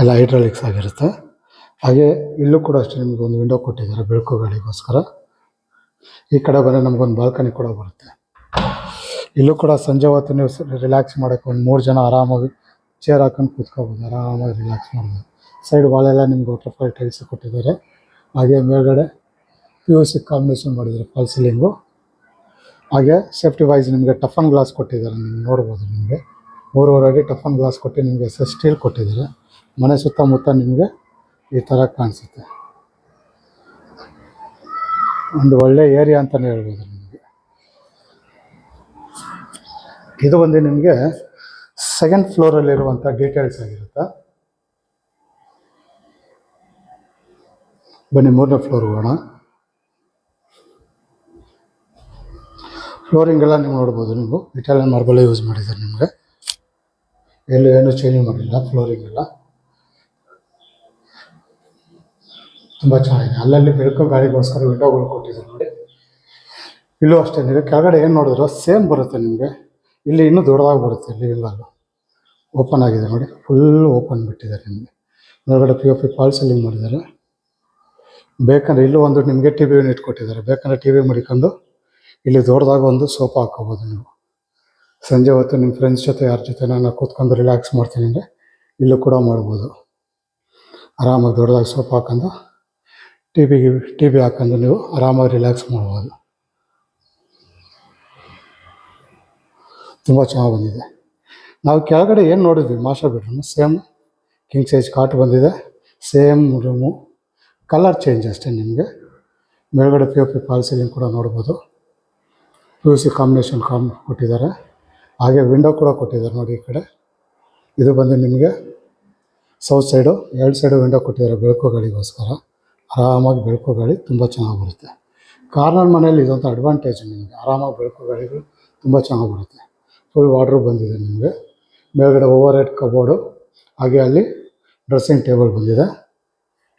ಎಲ್ಲ ಹೈಡ್ರಾಲಿಕ್ಸ್ ಆಗಿರುತ್ತೆ. ಹಾಗೆ ಇಲ್ಲೂ ಕೂಡ ಅಷ್ಟೇ ನಿಮಗೆ ಒಂದು ವಿಂಡೋ ಕೊಟ್ಟಿದ್ದಾರೆ ಬೆಳಕು ಗಾಳಿಗೋಸ್ಕರ. ಈ ಕಡೆ ಬಂದರೆ ನಮಗೊಂದು ಬಾಲ್ಕನಿ ಕೂಡ ಬರುತ್ತೆ. ಇಲ್ಲೂ ಕೂಡ ಸಂಜೆ ಹೊತ್ತು ನೀವು ರಿಲ್ಯಾಕ್ಸ್ ಮಾಡೋಕ್ಕೆ ಒಂದು 3 ಜನ ಆರಾಮಾಗಿ ಚೇರ್ ಹಾಕೊಂಡು ಕೂತ್ಕೋಬೋದು, ಆರಾಮಾಗಿ ರಿಲ್ಯಾಕ್ಸ್ ಮಾಡ್ಬೋದು. ಸೈಡ್ ವಾಲೆಲ್ಲ ನಿಮ್ಗೆ ವಾಟರ್ಫಾಲ್ ಟೈಲ್ಸ್ ಕೊಟ್ಟಿದ್ದಾರೆ. ಹಾಗೆ ಮೇಲ್ಗಡೆ POC ಕಾಂಬಿನೇಷನ್ ಮಾಡಿದ್ದಾರೆ ಫಾಲ್ ಸೀಲಿಂಗು. ಹಾಗೆ ಸೇಫ್ಟಿ ವೈಸ್ ನಿಮಗೆ ಟಫನ್ ಗ್ಲಾಸ್ ಕೊಟ್ಟಿದ್ದಾರೆ, ನೀವು ನೋಡ್ಬೋದು. ನಿಮಗೆ 3.5 ಅಡಿ ಟಫನ್ ಗ್ಲಾಸ್ ಕೊಟ್ಟು ನಿಮಗೆ ಸ್ಟೀಲ್ ಕೊಟ್ಟಿದ್ದಾರೆ. ಮನೆ ಸುತ್ತಮುತ್ತ ನಿಮಗೆ ಈ ಥರ ಕಾಣಿಸುತ್ತೆ. ಒಂದು ಒಳ್ಳೆ ಏರಿಯಾ ಅಂತಲೇ ಹೇಳ್ಬೋದು ನಿಮಗೆ. ಇದು ಬಂದು ನಿಮಗೆ ಸೆಕೆಂಡ್ ಫ್ಲೋರಲ್ಲಿರುವಂಥ ಡೀಟೇಲ್ಸ್ ಆಗಿರುತ್ತೆ. ಬನ್ನಿ 3ನೇ ಫ್ಲೋರ್ ಹೋಗೋಣ. ಫ್ಲೋರಿಂಗ್ ಎಲ್ಲ ನೀವು ನೋಡ್ಬೋದು. ನೀವು ಇಟಾಲಿಯನ್ ಮಾರ್ಬಲ್ ಯೂಸ್ ಮಾಡಿದ್ದಾರೆ ನಿಮಗೆ. ಎಲ್ಲೂ ಏನು ಚೇಂಜ್ ಮಾಡಿಲ್ಲ. ಫ್ಲೋರಿಂಗ್ ಎಲ್ಲ ತುಂಬ ಚೆನ್ನಾಗಿದೆ. ಅಲ್ಲಲ್ಲಿ ಬೆಳಕು ಗಾಳಿಗೋಸ್ಕರ ವಿಂಡೋಗಳು ಕೊಟ್ಟಿದ್ದಾರೆ ನೋಡಿ. ಇಲ್ಲೂ ಅಷ್ಟೇ ನೀವು ಕೆಳಗಡೆ ಏನು ನೋಡಿದ್ರು ಸೇಮ್ ಬರುತ್ತೆ ನಿಮಗೆ. ಇಲ್ಲಿ ಇನ್ನೂ ದೊಡ್ಡದಾಗಿ ಬರುತ್ತೆ. ಇಲ್ಲಿ ಇಲ್ಲಲ್ಲೂ ಓಪನ್ ಆಗಿದೆ ನೋಡಿ, ಫುಲ್ ಓಪನ್ ಬಿಟ್ಟಿದ್ದಾರೆ ನಿಮಗೆ. ಒಳಗಡೆ POP ಫಾಲ್ ಸೀಲಿಂಗ್ ಮಾಡಿದ್ದಾರೆ. ಬೇಕಂದರೆ ಇಲ್ಲೂ ಒಂದು ನಿಮಗೆ ಟಿ ವಿ ಯೂನಿಟ್ ಕೊಟ್ಟಿದ್ದಾರೆ. ಬೇಕಂದರೆ ಟಿ ವಿ ಮಡಿಕೊಂಡು ಇಲ್ಲಿ ದೊಡ್ಡದಾಗಿ ಒಂದು ಸೋಫಾ ಹಾಕೋಬೋದು ನೀವು. ಸಂಜೆ ಹೊತ್ತು ನಿಮ್ಮ ಫ್ರೆಂಡ್ಸ್ ಜೊತೆ ಯಾರ ಜೊತೆ ನಾನು ಕೂತ್ಕೊಂಡು ರಿಲ್ಯಾಕ್ಸ್ ಮಾಡ್ತೀನಿ ಅಂದರೆ ಇಲ್ಲೂ ಕೂಡ ಮಾಡ್ಬೋದು. ಆರಾಮಾಗಿ ದೊಡ್ಡದಾಗಿ ಸೋಫಾ ಹಾಕೊಂಡು ಟಿ ವಿ ಹಾಕೊಂಡು ನೀವು ಆರಾಮಾಗಿ ರಿಲ್ಯಾಕ್ಸ್ ಮಾಡ್ಬೋದು. ತುಂಬ ಚೆನ್ನಾಗಿ ಬಂದಿದೆ. ನಾವು ಕೆಳಗಡೆ ಏನು ನೋಡಿದ್ವಿ master bedroom same king size cot ಬಂದಿದೆ. ಸೇಮ್ ರೂಮು, ಕಲರ್ ಚೇಂಜ್ ಅಷ್ಟೇ ನಿಮಗೆ. ಮೇಲ್ಗಡೆ POP ಫಾಲ್ ಸೀಲಿಂಗ್ ಕೂಡ ನೋಡ್ಬೋದು. PVC ಕಾಂಬಿನೇಷನ್ ಕೊಟ್ಟಿದ್ದಾರೆ. ಹಾಗೆ ವಿಂಡೋ ಕೂಡ ಕೊಟ್ಟಿದ್ದಾರೆ ನೋಡಿ ಈ ಕಡೆ. ಇದು ಬಂದು ನಿಮಗೆ ಸೌತ್ ಸೈಡು 2 ಸೈಡು ವಿಂಡೋ ಕೊಟ್ಟಿದ್ದಾರೆ ಬೆಳಕು ಗಾಳಿಗೋಸ್ಕರ. ಆರಾಮಾಗಿ ಬೆಳಕು ಗಾಳಿ ತುಂಬ ಚೆನ್ನಾಗಿ ಬರುತ್ತೆ. ಕಾರ್ನರ್ ಮನೆಯಲ್ಲಿ ಇದೊಂದು ಅಡ್ವಾಂಟೇಜ್ ನಿಮಗೆ. ಆರಾಮಾಗಿ ಬೆಳಕು ಗಾಳಿಗಳು ತುಂಬ ಚೆನ್ನಾಗಿ ಬರುತ್ತೆ. ಫುಲ್ ವಾರ್ಡ್ರೋಬ್ ಬಂದಿದೆ ನಿಮಗೆ. ಮೇಲ್ಗಡೆ ಓವರ್ ಹೆಡ್ ಕಬೋರ್ಡು, ಹಾಗೆ ಅಲ್ಲಿ ಡ್ರೆಸ್ಸಿಂಗ್ ಟೇಬಲ್ ಬಂದಿದೆ.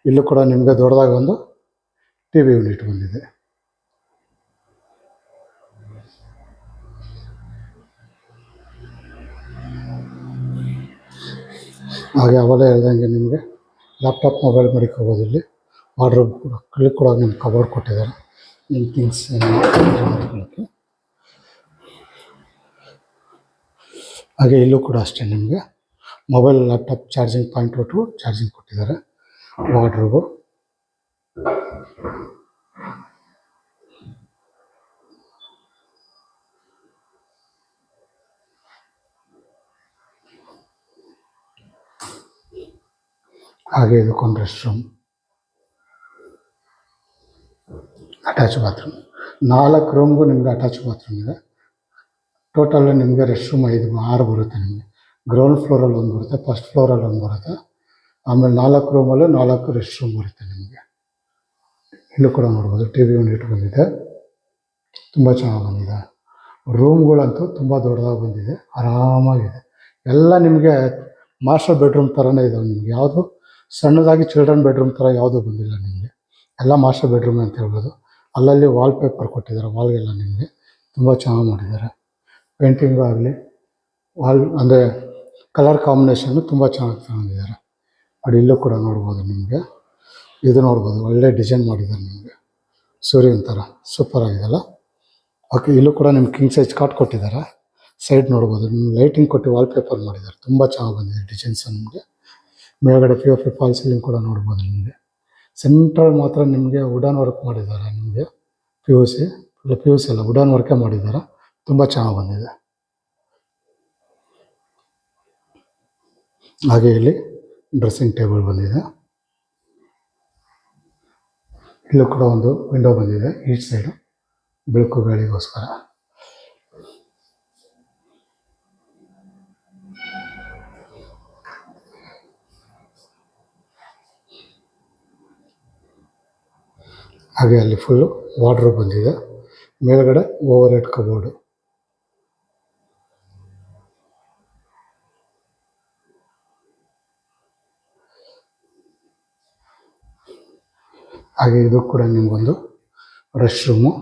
ಇಲ್ಲೂ ಕೂಡ ನಿಮಗೆ ದೊಡ್ಡದಾಗಿ ಒಂದು ಟಿ ವಿ ಯೂನಿಟ್ ಬಂದಿದೆ. ಹಾಗೆ ಅವೆಲ್ಲ ಹೇಳ್ದಂಗೆ ನಿಮಗೆ ಲ್ಯಾಪ್ಟಾಪ್ ಮೊಬೈಲ್ ಮಡಿಕೋಬೋದು. ಇಲ್ಲಿ ವಾರ್ಡ್ರೋಬ್ ಕೂಡ ಇಲ್ಲಿ ಕೂಡ ನಿಮ್ಗೆ ಕಬೋರ್ಡ್ ಕೊಟ್ಟಿದ್ದಾರೆ ನಿಮ್ಮ ಥಿಂಗ್ಸ್ ಮಾಡ್ಕೊಳ್ಳೋಕ್ಕೆ. ಹಾಗೆ ಇಲ್ಲೂ ಕೂಡ ಅಷ್ಟೇ ನಿಮಗೆ ಮೊಬೈಲ್ ಲ್ಯಾಪ್ಟಾಪ್ ಚಾರ್ಜಿಂಗ್ ಪಾಯಿಂಟ್ ಕೊಟ್ಟು ಚಾರ್ಜಿಂಗ್ ಕೊಟ್ಟಿದ್ದಾರೆ. ವಾರ್ಡ್ರೋಬು ಹಾಗೆ ಇದಕ್ಕೊಂದು ರೆಸ್ಟ್ ರೂಮ್, ಅಟ್ಯಾಚ್ ಬಾತ್ರೂಮ್. 4 ರೂಮ್ಗೂ ನಿಮಗೆ ಅಟ್ಯಾಚ್ ಬಾತ್ರೂಮ್ ಇದೆ. ಟೋಟಲ್ ನಿಮಗೆ ರೆಸ್ಟ್ ರೂಮ್ 6 ಬರುತ್ತೆ ನಿಮಗೆ. ಗ್ರೌಂಡ್ ಫ್ಲೋರಲ್ಲಿ ಒಂದು ಬರುತ್ತೆ, ಫಸ್ಟ್ ಫ್ಲೋರಲ್ಲಿ ಒಂದು ಬರುತ್ತೆ. ಆಮೇಲೆ 4 ರೂಮಲ್ಲೂ 4 ರೆಸ್ಟ್ ರೂಮ್ ಬರುತ್ತೆ ನಿಮಗೆ. ಇಲ್ಲೂ ಕೂಡ ನೋಡ್ಬೋದು ಟಿ ವಿ ಯೂನಿಟ್ ಬಂದಿದೆ. ತುಂಬ ಚೆನ್ನಾಗಿ ಬಂದಿದೆ. ರೂಮ್ಗಳಂತೂ ತುಂಬ ದೊಡ್ಡದಾಗಿ ಬಂದಿದೆ, ಆರಾಮಾಗಿದೆ. ಎಲ್ಲ ನಿಮಗೆ ಮಾಸ್ಟರ್ ಬೆಡ್ರೂಮ್ ಥರನೇ ಇದಾವೆ. ನಿಮಗೆ ಯಾವುದು ಸಣ್ಣದಾಗಿ ಚಿಲ್ಡ್ರನ್ ಬೆಡ್ರೂಮ್ ಥರ ಯಾವುದೂ ಬಂದಿಲ್ಲ ನಿಮಗೆ. ಎಲ್ಲ ಮಾಸ್ಟರ್ ಬೆಡ್ರೂಮ್ ಅಂತ ಹೇಳ್ಬೋದು. ಅಲ್ಲಲ್ಲಿ ವಾಲ್ಪೇಪರ್ ಕೊಟ್ಟಿದ್ದಾರೆ ವಾಲ್ಗೆಲ್ಲ ನಿಮಗೆ. ತುಂಬ ಚೆನ್ನಾಗಿ ಮಾಡಿದ್ದಾರೆ. ಪೇಂಟಿಂಗು ಆಗಲಿ ವಾಲ್ ಅಂದರೆ ಕಲರ್ ಕಾಂಬಿನೇಷನ್ನು ತುಂಬ ಚೆನ್ನಾಗಿ ತಗೊಂಡಿದ್ದಾರೆ. ನೋಡಿ ಇಲ್ಲೂ ಕೂಡ ನೋಡ್ಬೋದು ನಿಮಗೆ. ಇದು ನೋಡ್ಬೋದು ಒಳ್ಳೆ ಡಿಸೈನ್ ಮಾಡಿದ್ದಾರೆ ನಿಮಗೆ, ಸೂರ್ಯನ ಥರ ಸೂಪರ್ ಆಗಿದೆಲ್ಲ. ಓಕೆ, ಇಲ್ಲೂ ಕೂಡ ನಿಮ್ಗೆ ಕಿಂಗ್ ಸೈಜ್ ಕಾಟ್ ಕೊಟ್ಟಿದ್ದಾರೆ. ಸೈಡ್ ನೋಡ್ಬೋದು ನಿಮ್ಗೆ ಲೈಟಿಂಗ್ ಕೊಟ್ಟು ವಾಲ್ಪೇಪರ್ ಮಾಡಿದ್ದಾರೆ. ತುಂಬ ಚೆನ್ನಾಗಿ ಬಂದಿದೆ ಡಿಸೈನ್ಸ್ ನಿಮಗೆ. ಮೇಲ್ಗಡೆ POP ಫಾಲ್ ಸೀಲಿಂಗ್ ಕೂಡ ನೋಡ್ಬೋದು ನಿಮಗೆ. ಸೆಂಟ್ರಲ್ ಮಾತ್ರ ನಿಮಗೆ ವುಡನ್ ವರ್ಕ್ ಮಾಡಿದ್ದಾರೆ ನಿಮಗೆ. PVC ಅಲ್ಲ ವುಡನ್ ವರ್ಕೇ ಮಾಡಿದ್ದಾರೆ. ತುಂಬ ಚೆನ್ನಾಗಿ ಬಂದಿದೆ. ಹಾಗೆ ಇಲ್ಲಿ ಡ್ರೆಸ್ಸಿಂಗ್ ಟೇಬಲ್ ಬಂದಿದೆ. ಇಲ್ಲೂ ಕೂಡ ಒಂದು ವಿಂಡೋ ಬಂದಿದೆ ಈಚ್ ಸೈಡು ಬೆಳಕು ಗಾಳಿಗೋಸ್ಕರ. ಹಾಗೆ ಅಲ್ಲಿ ಫುಲ್ಲು ವಾರ್ಡ್ರೋಬ್ ಬಂದಿದೆ. ಮೇಲ್ಗಡೆ ಓವರ್ ಹೆಡ್ ಕಬೋರ್ಡು. ಹಾಗೆ ಇದು ಕೂಡ ನಿಮಗೊಂದು ರೆಸ್ಟ್ ರೂಮು.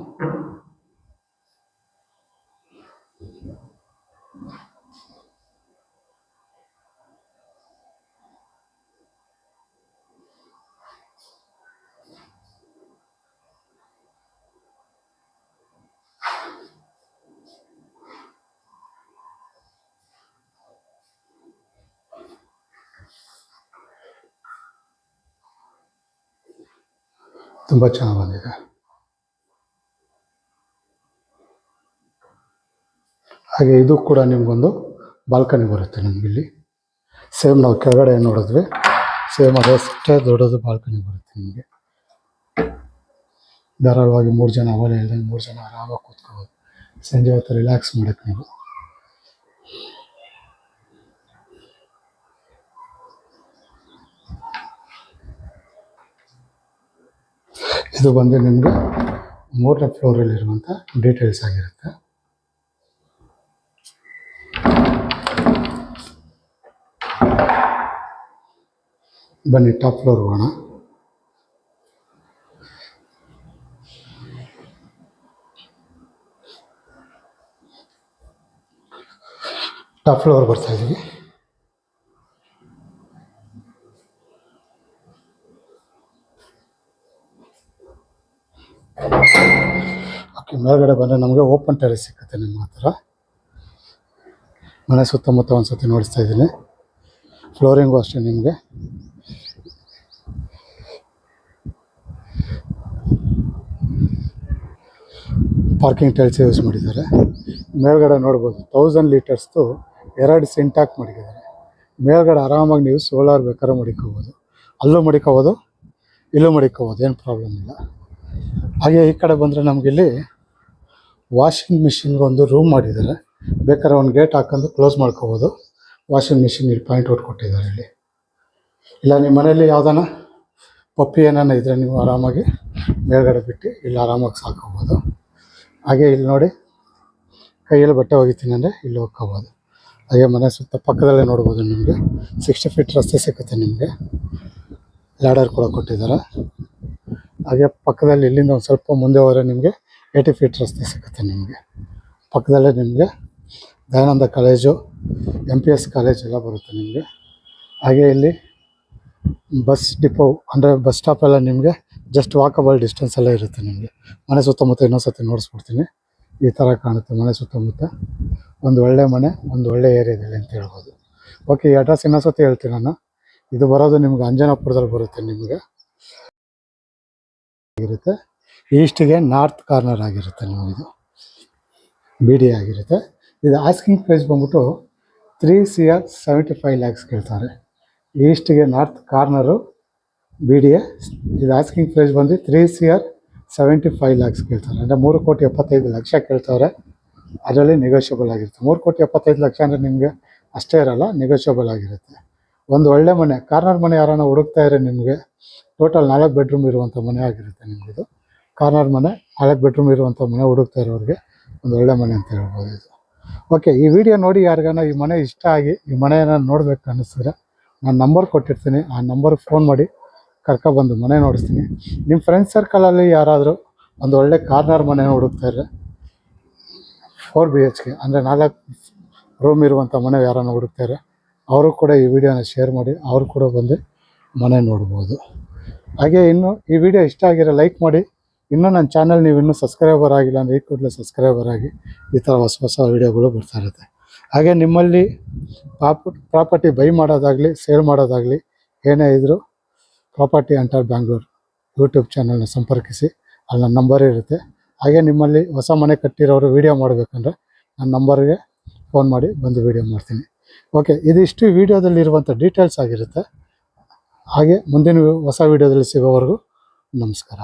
ತುಂಬ ಚೆನ್ನಾಗಿ ಬಂದಿದೆ. ಹಾಗೆ ಇದು ಕೂಡ ನಿಮಗೊಂದು ಬಾಲ್ಕನಿ ಬರುತ್ತೆ ನಿಮಗಿಲ್ಲಿ. ಸೇಮ್ ನಾವು ಕೆಳಗಡೆ ಏನು ನೋಡಿದ್ವಿ ಸೇಮ್ ಅದಷ್ಟೇ ದೊಡ್ಡದು ಬಾಲ್ಕನಿ ಬರುತ್ತೆ ನಿಮಗೆ. ಧಾರಾಳವಾಗಿ 3 ಜನ ಅವಲೇ ಇಲ್ದಂಗೆ 3 ಜನ ಆರಾಮಾಗಿ ಕೂತ್ಕೋಬೋದು. ಸಂಜೆ ಹೊತ್ತು ರಿಲ್ಯಾಕ್ಸ್ ಮಾಡೋಕ್ಕೆ ನೀವು. ಇದು ಬಂದು ನಿಮಗೆ 3ನೇ ಫ್ಲೋರಲ್ಲಿರುವಂಥ ಡೀಟೇಲ್ಸ್ ಆಗಿರುತ್ತೆ. ಬನ್ನಿ ಟಾಪ್ ಫ್ಲೋರ್ ಹೋಗೋಣ. ಟಾಪ್ ಫ್ಲೋರ್ ಬರ್ತಾ ಇದ್ದೀವಿ. ಓಕೆ, ಮೇಲ್ಗಡೆ ಬಂದರೆ ನಮಗೆ ಓಪನ್ ಟೆರೇಸ್ ಸಿಗುತ್ತೆ ನಿಮ್ಮ ಹತ್ರ. ಮನೆ ಸುತ್ತಮುತ್ತ ಒಂದು ಸತಿ ನೋಡಿಸ್ತಾ ಇದ್ದೀನಿ. ಫ್ಲೋರಿಂಗು ಅಷ್ಟೇ ನಿಮಗೆ ಪಾರ್ಕಿಂಗ್ ಟೈಲ್ಸ್ ಯೂಸ್ ಮಾಡಿದ್ದಾರೆ. ಮೇಲ್ಗಡೆ ನೋಡ್ಬೋದು 1000 ಲೀಟರ್ಸ್ದು 2 ಸಿಂಟ್ಯಾಕ್ ಮಡಿಕಿದ್ದಾರೆ. ಮೇಲ್ಗಡೆ ಆರಾಮಾಗಿ ನೀವು ಸೋಲಾರ್ ಬೇಕಾದ್ರೆ ಮಡಿಕೋಬೋದು, ಅಲ್ಲೂ ಮಡಿಕೋಬೋದು, ಇಲ್ಲೂ ಮಡಿಕೋಬೋದು, ಏನು ಪ್ರಾಬ್ಲಮ್ ಇಲ್ಲ. ಹಾಗೆ ಈ ಕಡೆ ಬಂದರೆ ನಮಗಿಲ್ಲಿ ವಾಷಿಂಗ್ ಮಿಷಿನ್ಗೊಂದು ರೂಮ್ ಮಾಡಿದ್ದಾರೆ. ಬೇಕಾದ್ರೆ ಒಂದು ಗೇಟ್ ಹಾಕೊಂಡು ಕ್ಲೋಸ್ ಮಾಡ್ಕೋಬೋದು. ವಾಷಿಂಗ್ ಮಿಷಿನ್ ಇಲ್ಲಿ ಪಾಯಿಂಟ್ ಔಟ್ ಕೊಟ್ಟಿದ್ದಾರೆ ಇಲ್ಲಿ. ಇಲ್ಲ ನಿಮ್ಮ ಮನೇಲಿ ಯಾವ್ದಾನ ಪಪ್ಪಿ ಏನಾನ ಇದ್ದರೆ ನೀವು ಆರಾಮಾಗಿ ಮೇಲ್ಗಡೆ ಬಿಟ್ಟು ಇಲ್ಲಿ ಆರಾಮಾಗಿ ಸಾಕೋಬೋದು. ಹಾಗೆ ಇಲ್ಲಿ ನೋಡಿ, ಕೈಯಲ್ಲಿ ಬಟ್ಟೆ ಒಗಿತೀನಿ ಅಂದರೆ ಇಲ್ಲಿ ಹೋಗ್ಕೋಬೋದು. ಹಾಗೆ ಮನೆ ಸುತ್ತ ಪಕ್ಕದಲ್ಲೇ ನೋಡ್ಬೋದು ನಿಮಗೆ 60 ಫೀಟ್ ರಸ್ತೆ ಸಿಗುತ್ತೆ ನಿಮಗೆ. ಲ್ಯಾಡರ್ ಕೂಡ ಕೊಟ್ಟಿದ್ದಾರೆ. ಹಾಗೆ ಪಕ್ಕದಲ್ಲಿ ಇಲ್ಲಿಂದ ಒಂದು ಸ್ವಲ್ಪ ಮುಂದೆ ಹೋದರೆ ನಿಮಗೆ 80 ಫೀಟ್ ರಸ್ತೆ ಸಿಗುತ್ತೆ ನಿಮಗೆ. ಪಕ್ಕದಲ್ಲೇ ನಿಮಗೆ ದಯಾನಂದ ಕಾಲೇಜು, MPS ಕಾಲೇಜ್ ಎಲ್ಲ ಬರುತ್ತೆ ನಿಮಗೆ. ಹಾಗೆ ಇಲ್ಲಿ ಬಸ್ ಡಿಪೋ ಅಂದರೆ ಬಸ್ ಸ್ಟಾಪ್ ಎಲ್ಲ ನಿಮಗೆ ಜಸ್ಟ್ ವಾಕಬಲ್ ಡಿಸ್ಟೆನ್ಸಲ್ಲೇ ಇರುತ್ತೆ ನಿಮಗೆ. ಮನೆ ಸುತ್ತಮುತ್ತ ಇನ್ನೊಂದು ಸತಿ ನೋಡಿಸ್ಬಿಡ್ತೀನಿ. ಈ ಥರ ಕಾಣುತ್ತೆ ಮನೆ ಸುತ್ತಮುತ್ತ. ಒಂದು ಒಳ್ಳೆ ಮನೆ, ಒಂದು ಒಳ್ಳೆ ಏರಿಯಾದಲ್ಲಿ ಅಂತ ಹೇಳ್ಬೋದು. ಓಕೆ, ಈ ಅಡ್ರೆಸ್ ಇನ್ನೊಂದು ಸತಿ ಹೇಳ್ತೀನಿ ನಾನು. ಇದು ಬರೋದು ನಿಮ್ಗೆ ಅಂಜನಾಪುರದಲ್ಲಿ ಬರುತ್ತೆ. ನಿಮಗೆ ಇರುತ್ತೆ ಈಸ್ಟಿಗೆ ನಾರ್ತ್ ಕಾರ್ನರ್ ಆಗಿರುತ್ತೆ ನಿಮಗಿದು. BD ಆಗಿರುತ್ತೆ. ಇದು ಆಸ್ಕಿಂಗ್ ಪ್ರೈಸ್ ಬಂದ್ಬಿಟ್ಟು 3 CR 75 lakhs ಕೇಳ್ತಾರೆ. ಈಸ್ಟಿಗೆ ನಾರ್ತ್ ಕಾರ್ನರು BD. ಇದು ಆಸ್ಕಿಂಗ್ ಪ್ರೈಸ್ ಬಂದು 3 CR 75 lakhs ಕೇಳ್ತಾರೆ. ಅಂದರೆ 3,75,00,000 ಕೇಳ್ತವ್ರೆ. ಅದರಲ್ಲಿ ನೆಗೋಷಿಯಬಲ್ ಆಗಿರುತ್ತೆ. 3,75,00,000 ಅಂದರೆ ನಿಮಗೆ ಅಷ್ಟೇ ಇರೋಲ್ಲ, ನೆಗೋಷಿಯಬಲ್ ಆಗಿರುತ್ತೆ. ಒಂದು ಒಳ್ಳೆ ಮನೆ, ಕಾರ್ನರ್ ಮನೆ ಯಾರನ್ನ ಹುಡುಕ್ತಾ ಇದ್ರೆ ನಿಮಗೆ ಟೋಟಲ್ 4 ಬೆಡ್ರೂಮ್ ಇರುವಂಥ ಮನೆ ಆಗಿರುತ್ತೆ ನಿಮಗಿದು. ಕಾರ್ನರ್ ಮನೆ, 4 ಬೆಡ್ರೂಮ್ ಇರುವಂಥ ಮನೆ ಹುಡುಕ್ತಾ ಇರೋರಿಗೆ ಒಂದು ಒಳ್ಳೆ ಮನೆ ಅಂತ ಹೇಳ್ಬೋದು ಇದು. ಓಕೆ, ಈ ವಿಡಿಯೋ ನೋಡಿ ಯಾರಿಗಾನ ಈ ಮನೆ ಇಷ್ಟ ಆಗಿ ಈ ಮನೆಯನ್ನು ನೋಡಬೇಕು ಅನ್ನಿಸಿದ್ರೆ ನಾನು ನಂಬರ್ ಕೊಟ್ಟಿರ್ತೀನಿ. ಆ ನಂಬರ್ಗೆ ಫೋನ್ ಮಾಡಿ ಕರ್ಕೊಬಂದು ಮನೆ ನೋಡಿಸ್ತೀನಿ. ನಿಮ್ಮ ಫ್ರೆಂಡ್ಸ್ ಸರ್ಕಲಲ್ಲಿ ಯಾರಾದರೂ ಒಂದು ಒಳ್ಳೆ ಕಾರ್ನರ್ ಮನೆ ಹುಡುಕ್ತಾ ಇದ್ರೆ 4 BHK ಅಂದರೆ 4 ರೂಮ್ ಇರುವಂಥ ಮನೆ ಯಾರನ್ನ ಹುಡುಕ್ತಾರೆ ಅವರು ಕೂಡ ಈ ವಿಡಿಯೋನ ಶೇರ್ ಮಾಡಿ ಅವರು ಕೂಡ ಬಂದು ಮನೆ ನೋಡ್ಬೋದು. ಹಾಗೆ ಇನ್ನು ಈ ವಿಡಿಯೋ ಇಷ್ಟ ಆಗಿರೋ ಲೈಕ್ ಮಾಡಿ. ಇನ್ನೂ ನನ್ನ ಚಾನಲ್ ನೀವು ಇನ್ನೂ ಸಬ್ಸ್ಕ್ರೈಬರ್ ಆಗಿಲ್ಲ ಅಂದರೆ ಈ ಕೂಡಲೇ ಸಬ್ಸ್ಕ್ರೈಬರ್ ಆಗಿ. ಈ ಥರ ಹೊಸ ವೀಡಿಯೋಗಳು ಬರ್ತಾ ಇರುತ್ತೆ. ಹಾಗೆ ನಿಮ್ಮಲ್ಲಿ ಪ್ರಾಪರ್ಟಿ ಬೈ ಮಾಡೋದಾಗಲಿ ಸೇಲ್ ಮಾಡೋದಾಗಲಿ ಏನೇ ಇದ್ದರೂ ಪ್ರಾಪರ್ಟಿ ಅಂಟರ್ ಬ್ಯಾಂಗ್ಳೂರ್ ಯೂಟ್ಯೂಬ್ ಚಾನಲ್ನ ಸಂಪರ್ಕಿಸಿ. ಅಲ್ಲಿ ನನ್ನ ನಂಬರ್ ಇರುತ್ತೆ. ಹಾಗೆ ನಿಮ್ಮಲ್ಲಿ ಹೊಸ ಮನೆ ಕಟ್ಟಿರೋರು ವೀಡಿಯೋ ಮಾಡಬೇಕಂದ್ರೆ ನನ್ನ ನಂಬರ್ಗೆ ಫೋನ್ ಮಾಡಿ ಬಂದು ವೀಡಿಯೋ ಮಾಡ್ತೀನಿ. ಓಕೆ, ಇದಿಷ್ಟು ವೀಡಿಯೋದಲ್ಲಿರುವಂಥ ಡೀಟೇಲ್ಸ್ ಆಗಿರುತ್ತೆ. ಹಾಗೆ ಮುಂದಿನ ಹೊಸ ವೀಡಿಯೋದಲ್ಲಿ ಸಿಗೋವರೆಗೂ ನಮಸ್ಕಾರ.